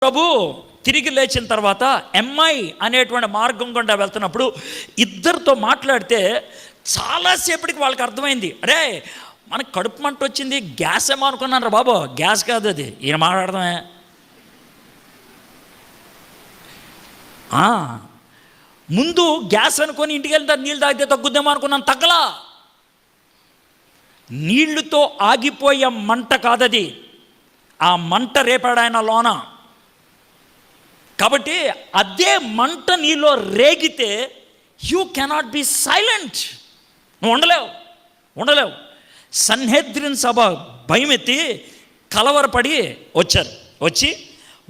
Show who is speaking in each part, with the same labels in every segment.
Speaker 1: ప్రభు తిరిగి లేచిన తర్వాత ఎంఐ అనేటువంటి మార్గం గుండా వెళ్తున్నప్పుడు ఇద్దరితో మాట్లాడితే చాలాసేపటికి వాళ్ళకి అర్థమైంది, అరే మనకు కడుపు మంట వచ్చింది, గ్యాస్ ఏమో అనుకున్నాను రా బాబు, గ్యాస్ కాదు అది, ఈయన మాట్లాడదామే. ముందు గ్యాస్ అనుకొని ఇంటికి వెళ్తే నీళ్ళు తాగితే తగ్గుద్దేమో అనుకున్నాను, తగ్గలా. నీళ్లతో ఆగిపోయే మంట కాదది, ఆ మంట రేపాడు ఆయన లోన. కాబట్టి అదే మంట నీలో రేగితే యూ కెనాట్ బి సైలెంట్, నువ్వు ఉండలేవు. సన్హెద్రిన్ సభ భయమెత్తి కలవరపడి వచ్చి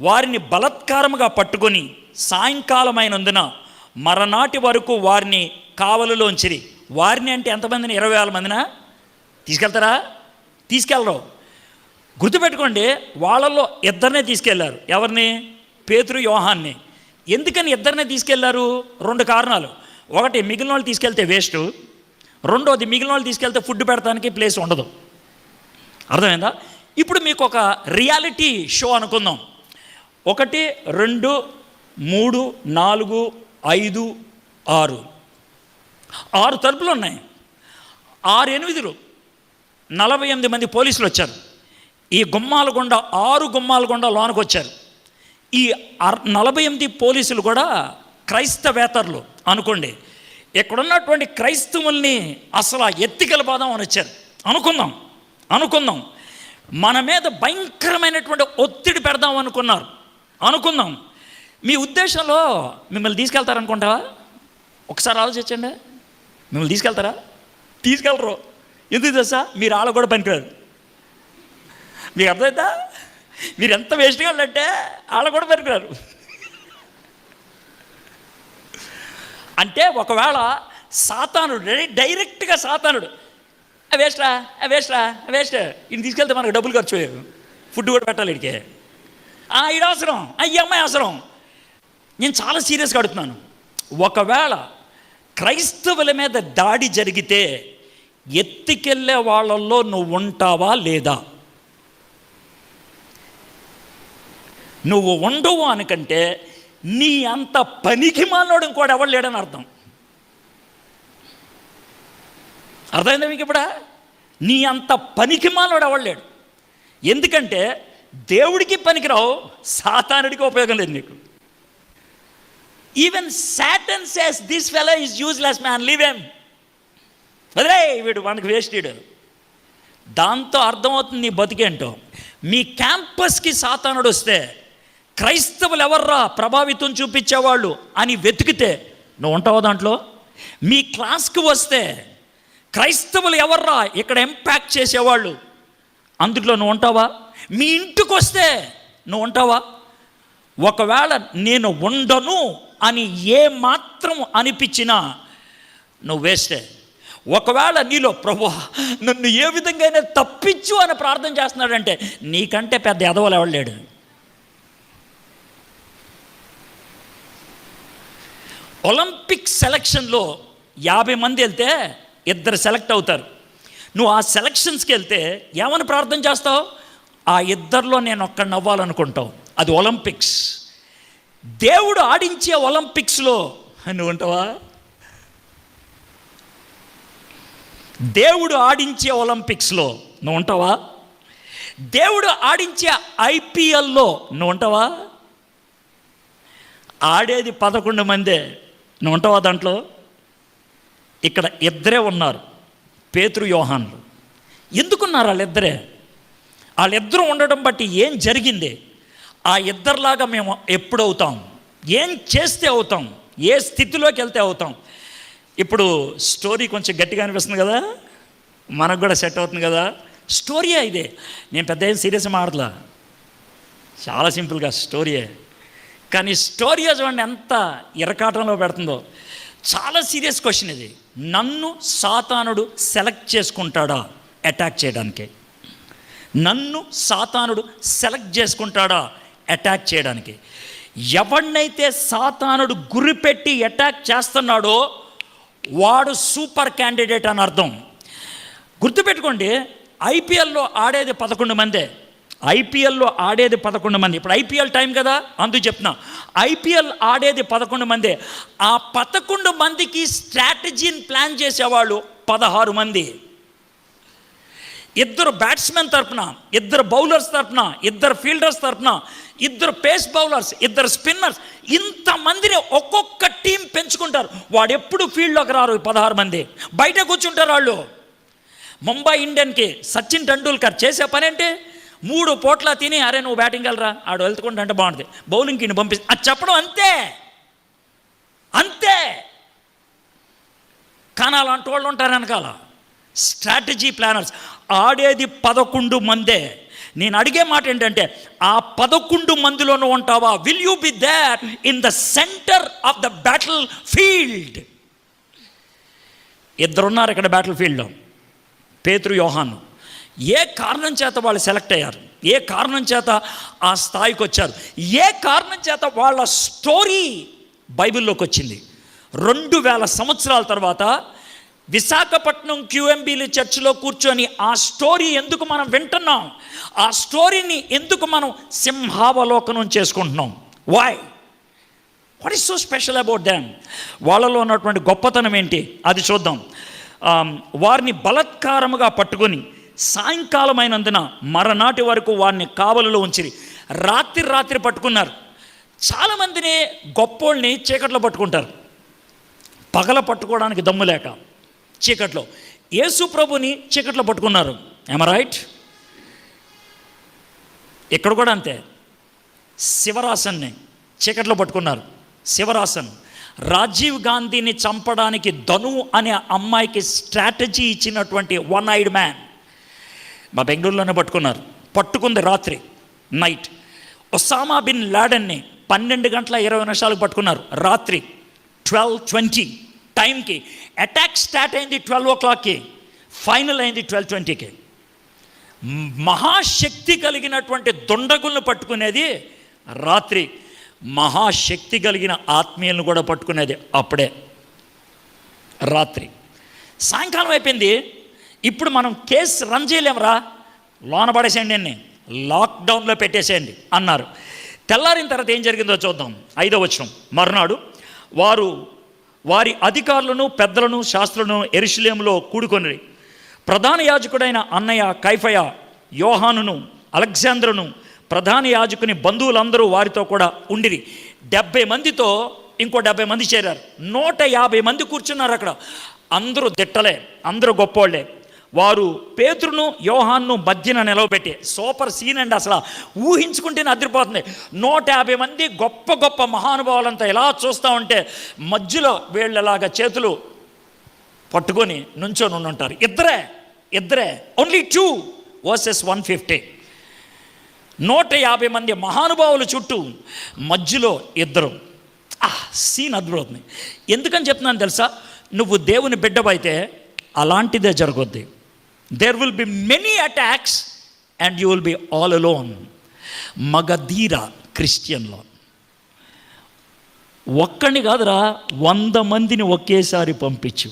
Speaker 1: వారిని బలత్కారముగా పట్టుకొని సాయంకాలం అయినందున మరనాటి వరకు వారిని కావలిలోంచిరి. వారిని అంటే ఎంతమందిని? 20,000 మందినా? తీసుకెళ్తారా? తీసుకెళ్ళరు. గుర్తుపెట్టుకోండి, వాళ్ళల్లో ఇద్దరినే తీసుకెళ్లారు. ఎవరిని? పేతురు, యోహాన్ని. ఎందుకని ఇద్దరినే తీసుకెళ్లారు? 2 కారణాలు. ఒకటి, మిగిలిన వాళ్ళు తీసుకెళ్తే వేస్ట్. రెండోది, మిగిలిన వాళ్ళు తీసుకెళ్తే ఫుడ్ పెడతానికి ప్లేస్ ఉండదు. అర్థమైందా? ఇప్పుడు మీకు ఒక రియాలిటీ షో అనుకుందాం. 1, 2, 3, 4, 5, 6 తలుపులు ఉన్నాయి. 6, 8, 48 మంది పోలీసులు వచ్చారు. ఈ గుమ్మాల గుండా 6 గుమ్మాల గుండా లోనికి వచ్చారు. ఈ 48 పోలీసులు కూడా క్రైస్తవేతరులు అనుకోండి. ఇక్కడున్నటువంటి క్రైస్తవుల్ని అసలు ఎత్తికెళ్ళిపోదాం అని వచ్చారు అనుకుందాం. మన మీద భయంకరమైనటువంటి ఒత్తిడి పెడదాం అనుకుందాం. మీ ఉద్దేశంలో మిమ్మల్ని తీసుకెళ్తారనుకుంటావా? ఒకసారి ఆలోచించండి. మిమ్మల్ని తీసుకెళ్తారా? తీసుకెళ్ళరు. ఎందుకు తెలుసా? మీరు ఆళ్ళ కూడా పనికిరారు. మీకు అర్థమైందా? మీరు ఎంత వేస్ట్గా అంటే ఆళ్ళ కూడా పనికిరారు. అంటే ఒకవేళ సాతానుడు డైరెక్ట్గా వేస్ట్ ఈయన తీసుకెళ్తే మనకు డబ్బులు ఖర్చు, ఫుడ్ కూడా పెట్టాలి వీడికి, ఈడ అవసరం, ఈ అమ్మాయి అవసరం. నేను చాలా సీరియస్గా అడుగుతున్నాను. ఒకవేళ క్రైస్తవుల మీద దాడి జరిగితే ఎత్తికెళ్ళే వాళ్ళల్లో నువ్వు ఉంటావా లేదా? నువ్వు ఉండవు అనుకంటే నీ అంత పనికి మాలోడు కూడా ఎవరు లేడని అర్థం. అర్థమైందా మీకు? ఇప్పుడు నీ అంత పనికి మాలోడు ఎవరు లేడు. ఎందుకంటే దేవుడికి పనికిరావు, సాతానుడికి ఉపయోగం లేదు నీకు. Even Satan says this fellow is useless man, leave him, వదిలే, వీడు మనకు వేస్ట్. దాంతో అర్థమవుతుంది నీ బతికేంటో. మీ క్యాంపస్కి సాతానుడు వస్తే క్రైస్తవులు ఎవర్రా ప్రభావితం చూపించేవాళ్ళు అని వెతికితే నువ్వు ఉంటావా దాంట్లో? మీ క్లాస్కి వస్తే క్రైస్తవులు ఎవర్రా ఇక్కడ ఇంపాక్ట్ చేసేవాళ్ళు, అందులో నువ్వు ఉంటావా? మీ ఇంటికి వస్తే నువ్వు ఉంటావా? ఒకవేళ నేను ఉండను అని ఏ మాత్రం అనిపించినా నువ్వు వేస్తే. ఒకవేళ నీలో ప్రభువా నన్ను ఏ విధంగా తప్పించు అని ప్రార్థన చేస్తున్నాడంటే నీకంటే పెద్ద ఎదవలు ఎవడలేడు. ఒలింపిక్ సెలక్షన్లో 50 మంది వెళ్తే 2 సెలెక్ట్ అవుతారు. నువ్వు ఆ సెలక్షన్స్కి వెళ్తే ఏమని ప్రార్థన చేస్తావు? ఆ 2లో నేను ఒక్కడిని అవ్వాలనుకుంటావు. అది ఒలింపిక్స్. దేవుడు ఆడించే ఒలింపిక్స్లో నువ్వు ఉంటావా? దేవుడు ఆడించే ఒలింపిక్స్లో నువ్వు ఉంటావా? దేవుడు ఆడించే ఐపీఎల్లో నువ్వు ఉంటావా? ఆడేది 11 మందే, నువ్వు ఉంటావా దాంట్లో? ఇక్కడ 2 ఉన్నారు, పేతురు, యోహాన్లు. ఎందుకున్నారు వాళ్ళిద్దరూ ఉండడం బట్టి ఏం జరిగింది? ఆ 2లాగా మేము ఎప్పుడు అవుతాం? ఏం చేస్తే అవుతాం? ఏ స్థితిలోకి వెళ్తే అవుతాం? ఇప్పుడు స్టోరీ కొంచెం గట్టిగా అనిపిస్తుంది కదా, మనకు కూడా సెట్ అవుతుంది కదా. స్టోరీయే ఇదే, నేను పెద్ద ఏం సీరియస్ మాడలా, చాలా సింపుల్గా స్టోరీయే. కానీ స్టోరీ చూడండి ఎంత ఇరకాటంలో పెడుతుందో. చాలా సీరియస్ క్వశ్చన్ ఇది. నన్ను సాతానుడు సెలెక్ట్ చేసుకుంటాడా అటాక్ చేయడానికి? నన్ను సాతానుడు సెలెక్ట్ చేసుకుంటాడా అటాక్ చేయడానికి? ఎవరినైతే సాతానుడు గురిపెట్టి అటాక్ చేస్తున్నాడో వాడు సూపర్ క్యాండిడేట్ అని అర్థం. గుర్తుపెట్టుకోండి, ఐపీఎల్లో ఆడేది 11 మందే. ఐపీఎల్లో ఆడేది 11 మంది. ఇప్పుడు ఐపీఎల్ టైం కదా, అందుకు చెప్తున్నా. ఐపీఎల్ ఆడేది 11 మందే. ఆ 11 మందికి స్ట్రాటజీని ప్లాన్ చేసేవాళ్ళు 16 మంది. 2 బ్యాట్స్మెన్ తరపున, 2 బౌలర్స్ తరపున, 2 ఫీల్డర్స్ తరపున, 2 పేస్ బౌలర్స్, 2 స్పిన్నర్స్, ఇంతమందిని ఒక్కొక్క టీం పెంచుకుంటారు. వాడు ఎప్పుడు ఫీల్డ్లోకి రారు. 16 మంది బయట కూర్చుంటారు వాళ్ళు. ముంబై ఇండియన్కి సచిన్ టెండూల్కర్ చేసే పని ఏంటి? 3 పూట్ల తిని, అరే నువ్వు బ్యాటింగ్ వెళ్ళరా, ఆడు వెళ్తుకుంటా అంటే బాగుంటుంది, బౌలింగ్కి ఇన్ని పంపిస్తే అది చెప్పడం అంతే అంతే. కానీ అలాంటి వాళ్ళు ఉంటారు వెనకాల, స్ట్రాటజీ ప్లానర్స్. ఆడేది 11 మందే. నేను అడిగే మాట ఏంటంటే, ఆ 11 మందిలోనూ ఉంటావా? Will you be there in the centre of the battlefield? 2 ఉన్నారు ఇక్కడ బ్యాటిల్ ఫీల్డ్లో, పేతురు, యోహాను. ఏ కారణం చేత వాళ్ళు సెలెక్ట్ అయ్యారు? ఏ కారణం చేత ఆ స్థాయికి వచ్చారు? ఏ కారణం చేత వాళ్ళ స్టోరీ బైబిల్లోకి వచ్చింది? 2000 సంవత్సరాల తర్వాత విశాఖపట్నం క్యూఎంబీలి చర్చిలో కూర్చొని ఆ స్టోరీ ఎందుకు మనం వింటున్నాం? ఆ స్టోరీని ఎందుకు మనం సింహావలోకనం చేసుకుంటున్నాం? Why? What is so special about them? వాళ్ళలో ఉన్నటువంటి గొప్పతనం ఏంటి? అది చూద్దాం. వారిని బలత్కారముగా పట్టుకొని సాయంకాలం అయినందున మరనాటి వరకు వారిని కావలిలో ఉంచిరి. రాత్రి పట్టుకున్నారు. చాలామందిని గొప్పోళ్ళని చీకట్లో పట్టుకుంటారు, పగల పట్టుకోవడానికి దమ్ము లేక. చీకట్లో యేసు ప్రభుని చీకట్లో పట్టుకున్నారు. ఏమ రైట్? ఇక్కడ కూడా అంతే. శివరాసన్ని చీకట్లో పట్టుకున్నారు. శివరాసన్ రాజీవ్ గాంధీని చంపడానికి ధను అనే అమ్మాయికి స్ట్రాటజీ ఇచ్చినటువంటి వన్ ఐడ్ మ్యాన్ మా బెంగళూరులోనే పట్టుకున్నారు. పట్టుకుంది రాత్రి, నైట్. ఒసామా బిన్ లాడెన్ని 12 గంటల 20 నిమిషాలకు పట్టుకున్నారు. రాత్రి 12:20 టైంకి. అటాక్ స్టార్ట్ అయింది 12 o'clockకి, ఫైనల్ అయింది 12:20కి. మహాశక్తి కలిగినటువంటి దుండగులను పట్టుకునేది రాత్రి, మహాశక్తి కలిగిన ఆత్మీయులను కూడా పట్టుకునేది అప్పుడే, రాత్రి. సాయంకాలం అయిపోయింది. ఇప్పుడు మనం కేసు రన్ చేయలేమరా, లోన పడేసేయండి, అన్ని లాక్డౌన్లో పెట్టేసేయండి అన్నారు. తెల్లారిన తర్వాత ఏం జరిగిందో చూద్దాం. 5వ వచనం. మర్నాడు వారి అధికారులను, పెద్దలను, శాస్త్రులను యెరూషలేములో కూడుకొని ప్రధాన యాజకుడైన అన్నయ్య కైఫయ, యోహానును, అలెగ్జాంద్రును, ప్రధాన యాజకుని బంధువులందరూ వారితో కూడా ఉండిరి. 70 మందితో ఇంకో 70 మంది చేరారు. 150 మంది కూర్చున్నారు అక్కడ. అందరూ దిట్టలే, అందరూ గొప్పోళ్లే. వారు పేతురును, యోహాన్ను మధ్యన నిలవబెట్టి, సూపర్ సీన్ అండి, అసలు ఊహించుకుంటేనే అదిరిపోతుంది. 150 మంది గొప్ప గొప్ప మహానుభావులంతా ఇలా చూస్తూ ఉంటే మధ్యలో వీళ్ళలాగా చేతులు పట్టుకొని నుంచొని ఉంటారు. ఇద్దరే ఓన్లీ 2 versus 150. 150 మంది మహానుభావులు చుట్టూ, మధ్యలో 2. సీన్ అద్భుతమవుతుంది. ఎందుకని చెప్తున్నాను తెలుసా? నువ్వు దేవుని బిడ్డవైతే అలాంటిదే జరుగుద్ది. There will be many attacks and you will be all alone. Magadheera క్రిస్టియన్లో ఒక్కడిని కాదురా, 100 మందిని ఒకేసారి పంపించు.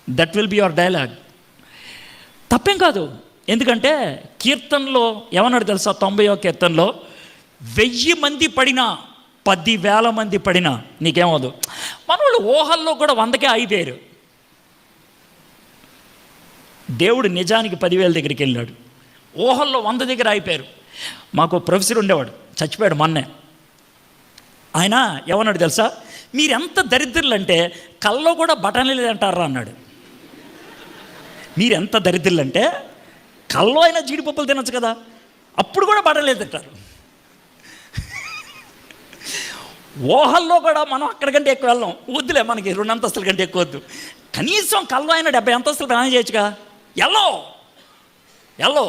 Speaker 1: That will be your dialogue. తప్పేం కాదు. ఎందుకంటే కీర్తనలో ఏమన్నాడు తెలుసా? 90వ కీర్తనలో 1000 మంది పడినా, 10,000 మంది పడినా నీకేమవుదు. మన వాళ్ళు ఊహల్లో కూడా 100కే అయిపోయారు. దేవుడు నిజానికి 10,000 దగ్గరికి వెళ్ళాడు. ఊహల్లో 100 దగ్గర అయిపోయారు. మాకు ప్రొఫెసర్ ఉండేవాడు, చచ్చిపోయాడు మొన్నే. ఆయన ఏమన్నాడు తెలుసా? మీరెంత దరిద్రులు అంటే కల్లో కూడా బఠానీలు తింటారా అన్నాడు. మీరెంత దరిద్రులు అంటే కల్లో అయినా జీడిపప్పులు తినచ్చు కదా, అప్పుడు కూడా బఠానీలు తింటారు. ఊహల్లో కూడా మనం అక్కడికంటే ఎక్కువ వెళ్ళాం. వద్దులే, మనకి 2 అంతస్తుల కంటే ఎక్కువ వద్దు. కనీసం కల్లో అయినా 70 అంతస్తులు ప్రయాణం చేయొచ్చుగా. ఎల్లో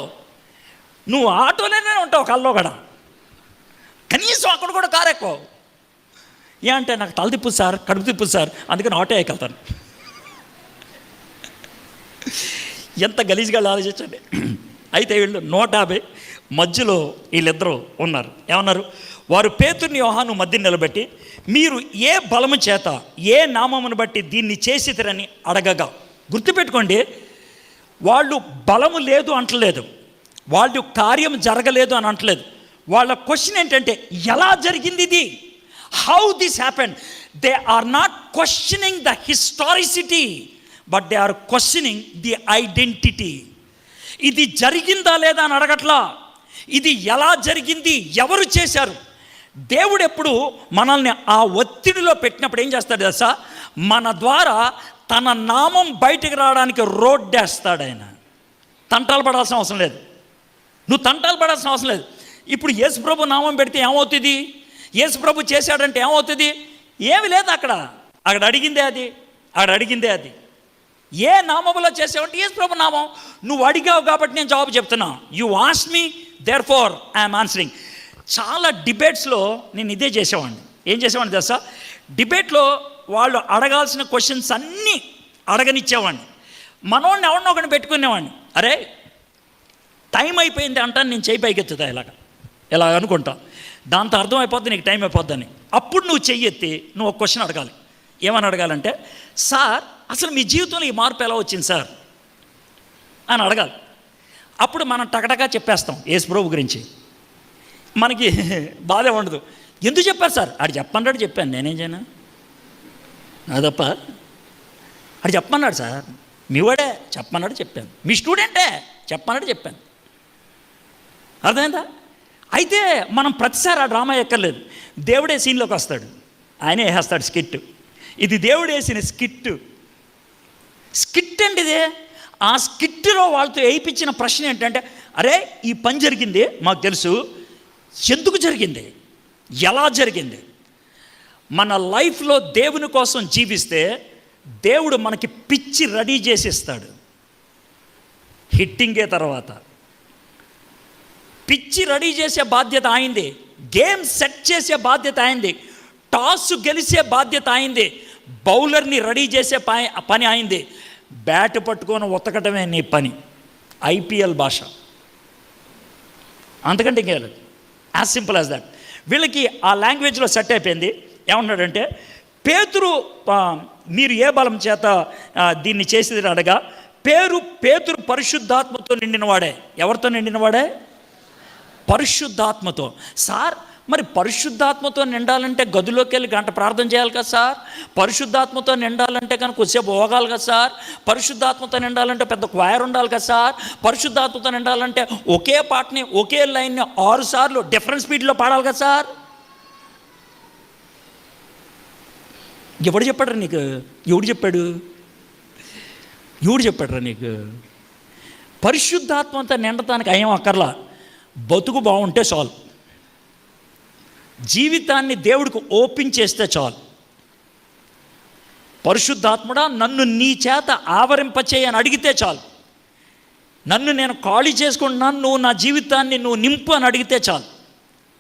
Speaker 1: నువ్వు ఆటోలోనే ఉంటావు, కల్లో కూడా కనీసం అక్కడ కూడా కారు ఎక్కువ. అంటే నాకు తల తిప్పుదు సార్, కడుపు తిప్పుదు సార్, అందుకని ఆటో ఎక్కెళ్తాను. ఎంత గలీజ్గా ఆలోచించండి. అయితే వీళ్ళు 150 మధ్యలో వీళ్ళిద్దరూ ఉన్నారు. ఏమన్నారు? వారు పేతురుని, యోహాను మధ్య నిలబెట్టి, మీరు ఏ బలము చేత, ఏ నామమును బట్టి దీన్ని చేసిరని అడగగా. గుర్తుపెట్టుకోండి, వాళ్ళు బలము లేదు అంటలేదు, వాళ్ళు కార్యం జరగలేదు అని అంటలేదు. వాళ్ళ క్వశ్చన్ ఏంటంటే ఎలా జరిగింది ఇది, how this happened. They are not questioning the historicity, but they are questioning the identity. ఇది జరిగిందా లేదా అని అడగట్లా, ఇది ఎలా జరిగింది, ఎవరు చేశారు. దేవుడు ఎప్పుడు మనల్ని ఆ ఒత్తిడిలో పెట్టినప్పుడు ఏం చేస్తాడు తెలుసా, మన ద్వారా తన నామం బయటకు రావడానికి రోడ్డేస్తాడు ఆయన. తంటాలు పడాల్సిన అవసరం లేదు, నువ్వు తంటాలు పడాల్సిన అవసరం లేదు. ఇప్పుడు యేసుప్రభు నామం పెడితే ఏమవుతుంది, యేసుప్రభు చేశాడంటే ఏమవుతుంది, ఏమి లేదు. అక్కడ అడిగిందే అది. ఏ నామంలో చేసావంటే యేసుప్రభు నామం. నువ్వు అడిగావు కాబట్టి నేను జవాబు చెప్తున్నా. You ask me, therefore I'm answering. చాలా డిబేట్స్లో నేను ఇదే చేసేవాడిని. ఏం చేసేవాడిని తెలుసా, డిబేట్లో వాళ్ళు అడగాల్సిన క్వశ్చన్స్ అన్నీ అడగనిచ్చేవాడిని. మనోడిని ఎవరినో ఒకరిని పెట్టుకునేవాడిని. అరే టైం అయిపోయింది అంటాను, నేను చేయి పైకెత్తుతా ఇలా అనుకుంటా, దాంతో అర్థం అయిపోద్ది నీకు టైం అయిపోద్దని. అప్పుడు నువ్వు చెయ్యెత్తి నువ్వు ఒక క్వశ్చన్ అడగాలి. ఏమని అడగాలంటే, సార్ అసలు మీ జీవితంలో ఈ మార్పు ఎలా వచ్చింది సార్ అని అడగాలి. అప్పుడు మనం టకటకా చెప్పేస్తాం యేసుప్రభు గురించి, మనకి బాధే ఉండదు. ఎందుకు చెప్పారు సార్, ఆడు చెప్పన్నాడు చెప్పాను, నేనేం చేయను, నా తప్ప. ఆడు చెప్పన్నాడు సార్, మీ వాడే చెప్పన్నాడు చెప్పాను, మీ స్టూడెంటే చెప్పన్నాడు చెప్పాను. అర్థమైందా? అయితే మనం ప్రతిసారి ఆ డ్రామా ఎక్కర్లేదు, దేవుడే సీన్లోకి వస్తాడు, ఆయనే వేసేస్తాడు స్కిట్. ఇది దేవుడు వేసిన స్కిట్ అండి ఇదే. ఆ స్కిట్లో వాళ్ళతో వేయించిన ప్రశ్న ఏంటంటే, అరే ఈ పని జరిగింది మాకు తెలుసు, ఎందుకు జరిగింది, ఎలా జరిగింది. మన లైఫ్లో దేవుని కోసం జీవిస్తే దేవుడు మనకి పిచ్చి రెడీ చేసిస్తాడు. హిట్టింగే తర్వాత పిచ్చి రెడీ చేసే బాధ్యత అయింది, గేమ్ సెట్ చేసే బాధ్యత అయింది, టాస్ గెలిచే బాధ్యత అయింది, బౌలర్ని రెడీ చేసే పని అయింది, బ్యాట్ పట్టుకొని ఉతకటమే నీ పని. ఐపీఎల్ భాష, అంతకంటే ఇంకేం లేదు. As simple as that. వీళ్ళకి ఆ లాంగ్వేజ్లో సెట్ అయిపోయింది. ఏమన్నాడంటే, పేతురు మీరు ఏ బలం చేత దీన్ని చేసేది అడగా, పేతురు పరిశుద్ధాత్మతో నిండినవాడే. ఎవరితో నిండినవాడే? పరిశుద్ధాత్మతో. సార్ మరి పరిశుద్ధాత్మతో నిండాలంటే గదిలోకి వెళ్ళి గంట ప్రార్థన చేయాలి కదా సార్, పరిశుద్ధాత్మతో నిండాలంటే కనుక కొద్దిసేపు పోగాలి కదా సార్, పరిశుద్ధాత్మతో నిండాలంటే పెద్ద క్వైర్ ఉండాలి కదా సార్, పరిశుద్ధాత్మతో నిండాలంటే ఒకే పాటని ఒకే లైన్ని 6 సార్లు డిఫరెంట్ స్పీడ్లో పాడాలి కదా సార్. ఎవడు చెప్పాడురా నీకు, ఎవడు చెప్పాడురా నీకు? పరిశుద్ధాత్మతో నిండటానికి అయ్యం అక్కర్లా, బతుకు బాగుంటే చాలు, జీవితాన్ని దేవుడికి ఓపెన్ చేస్తే చాలు. పరిశుద్ధాత్ముడా నన్ను నీ చేత ఆవరింపచేయి అని అడిగితే చాలు. నన్ను నేను ఖాళీ చేసుకుంటున్నాను, నువ్వు నా జీవితాన్ని నువ్వు నింపు అని అడిగితే చాలు.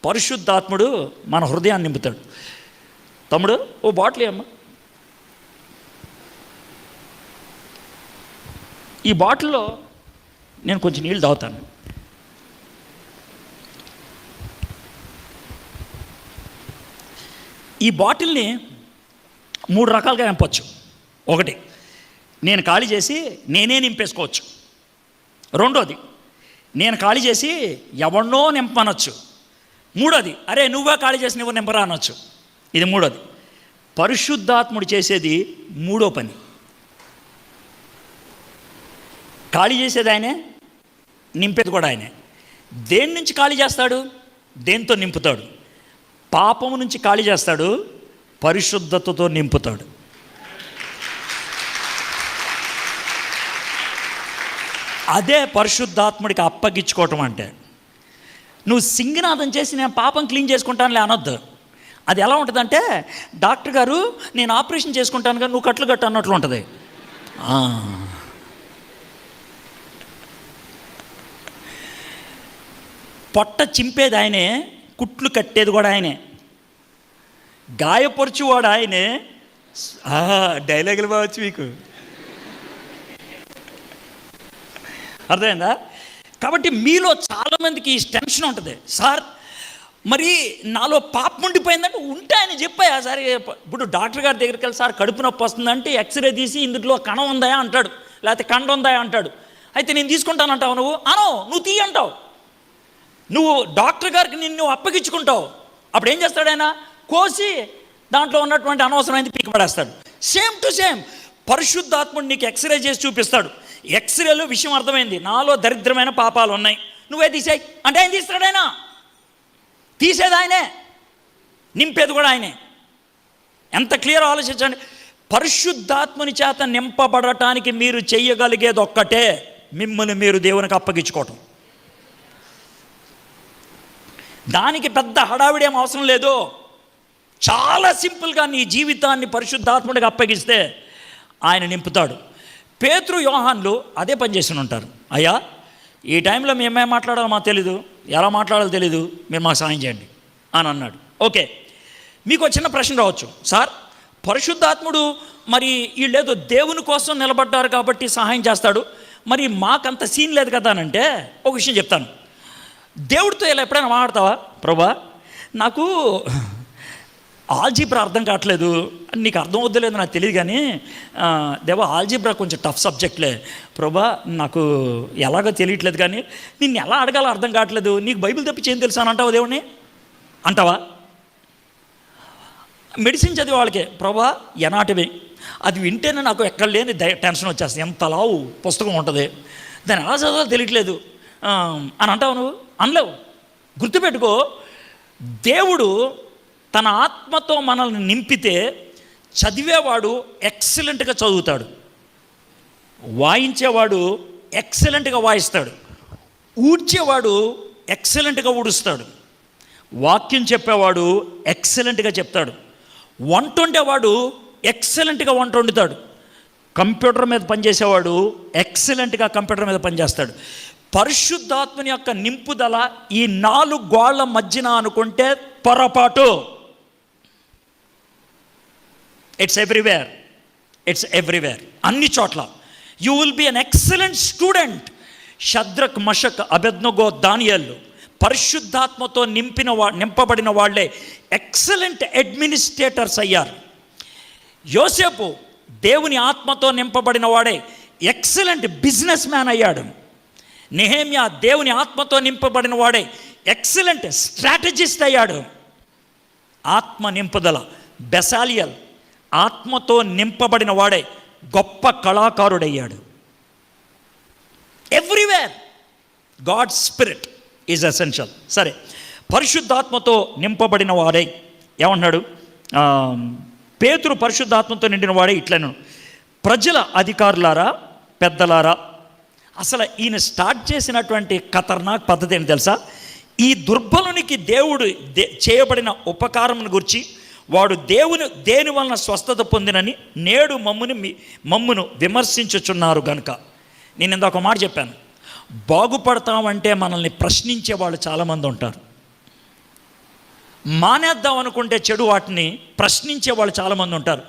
Speaker 1: పరిశుద్ధాత్ముడు మన హృదయాన్ని నింపుతాడు. తమ్ముడు ఓ బాటిల్ అమ్మా, ఈ బాటిల్లో నేను కొంచెం నీళ్ళు తాగుతాను. ఈ బాటిల్ని 3 రకాలుగా నింపచ్చు. ఒకటి, నేను ఖాళీ చేసి నేనే నింపేసుకోవచ్చు. రెండోది, నేను ఖాళీ చేసి ఎవరినో నింపనొచ్చు. మూడోది, అరే నువ్వే ఖాళీ చేసి నువ్వు నింపరా అనొచ్చు. ఇది మూడోది. పరిశుద్ధాత్ముడు చేసేది మూడో పని. ఖాళీ చేసేది ఆయనే, నింపేది కూడా ఆయనే. దేని నుంచి ఖాళీ చేస్తాడు? దేంతో నింపుతాడు? పాపము నుంచి ఖాళీ చేస్తాడు, పరిశుద్ధతతో నింపుతాడు. అదే పరిశుద్ధాత్ముడికి అప్పగించుకోవటం అంటే. నువ్వు సింగనాదం చేసి నేను పాపం క్లీన్ చేసుకుంటానులే అనొద్దు. అది ఎలా ఉంటుందంటే, డాక్టర్ గారు నేను ఆపరేషన్ చేసుకుంటాను కానీ నువ్వు కట్లు కట్టు అన్నట్లు ఉంటుంది. పొట్ట చింపేది ఆయనే, కుట్లు కట్టేది కూడా ఆయనే, గాయపరచువాడు ఆయనే. డైలాగులు బావచ్చు మీకు, అర్థమైందా? కాబట్టి మీలో చాలామందికి ఈ టెన్షన్ ఉంటుంది. సార్ మరి నాలో పాపం ఉండిపోయిందంటే ఉంటే ఆయన చెప్పాయా సరే. ఇప్పుడు డాక్టర్ గారి దగ్గరికి వెళ్ళి సార్ కడుపు నొప్పి వస్తుందంటే ఎక్స్రే తీసి ఇందులో కణం ఉందా అంటాడు, లేకపోతే కండ ఉందా అంటాడు. అయితే నేను తీసుకుంటానంటావు నువ్వు తీ అంటావు. నువ్వు డాక్టర్ గారికి నిన్ను అప్పగించుకుంటావు. అప్పుడు ఏం చేస్తాడు ఆయన? కోసి దాంట్లో ఉన్నటువంటి అనవసరమైనది పీకబడేస్తాడు. సేమ్ టు సేమ్ పరిశుద్ధాత్ముడు నీకు ఎక్స్రే చేసి చూపిస్తాడు. ఎక్స్రేలో విషయం అర్థమైంది, నాలో దరిద్రమైన పాపాలు ఉన్నాయి, నువ్వే తీసేయి అంటే ఆయన తీస్తాడు. ఆయన తీసేది ఆయనే, నింపేది కూడా ఆయనే. ఎంత క్లియర్ ఆలోచించండి. పరిశుద్ధాత్ముని చేత నింపబడటానికి మీరు చెయ్యగలిగేది ఒక్కటే, మిమ్మల్ని మీరు దేవునికి అప్పగించుకోవటం. దానికి పెద్ద హడావిడి ఏం అవసరం లేదు. చాలా సింపుల్గా నీ జీవితాన్ని పరిశుద్ధాత్ముడికి అప్పగిస్తే ఆయన నింపుతాడు. పేతురు యోహాన్లు అదే పని చేసి ఉంటారు. అయ్యా, ఈ టైంలో మేమేం మాట్లాడాలో మాకు తెలీదు, ఎలా మాట్లాడాలో తెలీదు, మీరు మాకు సాయం చేయండి అని అన్నాడు. ఓకే, మీకు చిన్న ప్రశ్న రావచ్చు, సార్ పరిశుద్ధాత్ముడు మరి వీళ్ళేదో దేవుని కోసం నిలబడ్డారు కాబట్టి సహాయం చేస్తాడు, మరి మాకంత సీన్ లేదు కదా అని అంటే ఒక విషయం చెప్తాను. దేవుడితో ఇలా ఎప్పుడైనా మాట్లాడతావా? ప్రభా, నాకు ఆల్జీబ్రా అర్థం కావట్లేదు, నీకు అర్థం వద్దలేదు నాకు తెలియదు, కానీ దేవా ఆల్జీబ్రా కొంచెం టఫ్ సబ్జెక్ట్లే ప్రభా, నాకు ఎలాగో తెలియట్లేదు, కానీ నిన్ను ఎలా అడగాలో అర్థం కావట్లేదు, నీకు బైబిల్ తప్పించి ఏం తెలుసా అని అంటావా? దేవుడిని అంటావా? మెడిసిన్ చదివే వాళ్ళకే ప్రభా ఎనాటమీ, అది వింటేనే నాకు ఎక్కడ లేని టెన్షన్ వచ్చేస్తుంది, ఎంత లావు పుస్తకం ఉంటుంది, దాన్ని ఎలా చదవాలో తెలియట్లేదు అని అంటావు. నువ్వు అనలేవు. గుర్తుపెట్టుకో, దేవుడు తన ఆత్మతో మనల్ని నింపితే చదివేవాడు ఎక్సలెంట్గా చదువుతాడు, వాయించేవాడు ఎక్సలెంట్గా వాయిస్తాడు, ఊడ్చేవాడు ఎక్సలెంట్గా ఊడుస్తాడు, వాక్యం చెప్పేవాడు ఎక్సలెంట్గా చెప్తాడు, వంట వండేవాడు ఎక్సలెంట్గా వంట వండుతాడు, కంప్యూటర్ మీద పనిచేసేవాడు ఎక్సలెంట్గా కంప్యూటర్ మీద పనిచేస్తాడు. పరిశుద్ధాత్మని యొక్క నింపుదల ఈ 4 గోళ్ల మధ్యన అనుకుంటే పొరపాటు. ఇట్స్ ఎవ్రీవేర్, అన్ని చోట్ల. You will be an excellent student. Shadrach, Meshach, Abednego, దానియేలు పరిశుద్ధాత్మతో నింపబడిన వాళ్ళే ఎక్సలెంట్ అడ్మినిస్ట్రేటర్స్ అయ్యారు. యోసేపు దేవుని ఆత్మతో నింపబడిన వాడే ఎక్సలెంట్ బిజినెస్ మ్యాన్ అయ్యాడు. నెహెమ్యా దేవుని ఆత్మతో నింపబడిన వాడే ఎక్సలెంట్ స్ట్రాటజిస్ట్ అయ్యాడు. ఆత్మ నింపుదల. బెసాలియల్ ఆత్మతో నింపబడిన వాడే గొప్ప కళాకారుడయ్యాడు. Everywhere God spirit is essential. సరే, పరిశుద్ధాత్మతో నింపబడిన వాడే ఏమన్నాడు? పేతురు పరిశుద్ధాత్మతో నిండిన వాడే ఇట్లను, ప్రజల అధికారులారా, పెద్దలారా. అసలు ఈయన స్టార్ట్ చేసినటువంటి ఖతర్నాక్ పద్ధతి ఏంటి తెలుసా? ఈ దుర్బలునికి దేవుడు చేయబడిన ఉపకారమును గురించి, వాడు దేని వలన స్వస్థత పొందినని నేడు మమ్మును విమర్శించుచున్నారు గనుక. నేను ఇందాక మాట చెప్పాను, బాగుపడతామంటే మనల్ని ప్రశ్నించే వాళ్ళు చాలామంది ఉంటారు. మానేద్దాం అనుకుంటే చెడు వాటిని ప్రశ్నించే వాళ్ళు చాలామంది ఉంటారు.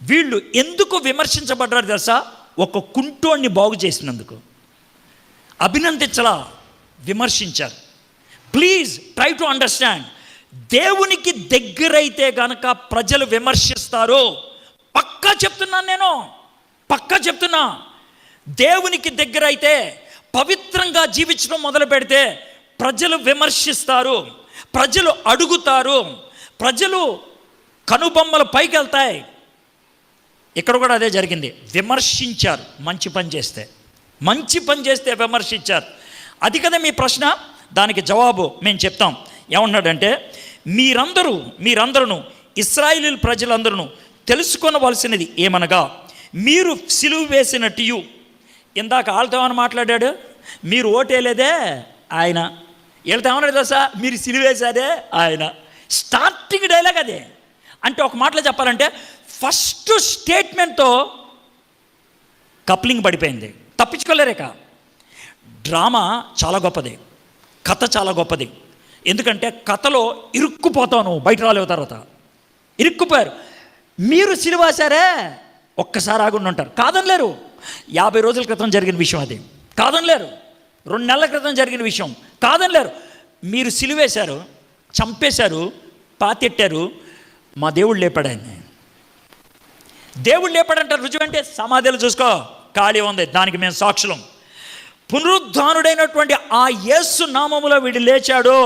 Speaker 1: వీళ్ళు ఎందుకు విమర్శించబడ్డారు తెలుసా? ఒక కుంటోడిని బాగు చేసినందుకు అభినందించలా, విమర్శించారు. Please try to understand. దేవునికి దగ్గరైతే గనక ప్రజలు విమర్శిస్తారు. పక్కా చెప్తున్నా. దేవునికి దగ్గరైతే, పవిత్రంగా జీవించడం మొదలు పెడితే ప్రజలు విమర్శిస్తారు, ప్రజలు అడుగుతారు, ప్రజలు కనుబొమ్మలు పైకి వెళ్తాయి. ఇక్కడ కూడా అదే జరిగింది. విమర్శించారు. మంచి పని చేస్తే విమర్శించారు. అది కదా మీ ప్రశ్న. దానికి జవాబు మేము చెప్తాం. ఏమన్నాడంటే, మీరందరూ ఇశ్రాయేలు ప్రజలందరూ తెలుసుకొనవలసినది ఏమనగా, మీరు సిలువ వేసినట్టు. ఇందాక వాళ్ళతో అని మాట్లాడాడు, మీరు ఓటేలేదే ఆయన. వీళ్ళతో ఏమన్నాడు తెలుసా? మీరు సిలువ వేసాదే ఆయన. స్టార్టింగ్ డైలాగ్ అదే. అంటే ఒక మాటలో చెప్పాలంటే ఫస్ట్ స్టేట్మెంట్తో కప్లింగ్ పడిపోయింది, తప్పించుకోలేరేక. డ్రామా చాలా గొప్పది, కథ చాలా గొప్పది. ఎందుకంటే కథలో ఇరుక్కుపోతావు నువ్వు, బయట రాలేవు. తర్వాత ఇరుక్కుపోయారు. మీరు సిలువాసారే, ఒక్కసారి ఆగుండి ఉంటారు. కాదనలేరు. 50 రోజుల క్రితం జరిగిన విషయం అది. కాదనలేరు. 2 నెలల క్రితం జరిగిన విషయం. కాదనలేరు. మీరు సిలువేశారు, చంపేశారు, పాతెట్టారు. మా దేవుడు లేపాడు ఆయన. దేవుడు లేపాడంటారు. రుజువు అంటే సమాధులు చూసుకో, ఖాళీ ఉంది, దానికి మేము సాక్షులం. పునరుద్ధానుడైనటువంటి ఆ యేసు నామములో వీడు లేచాడు.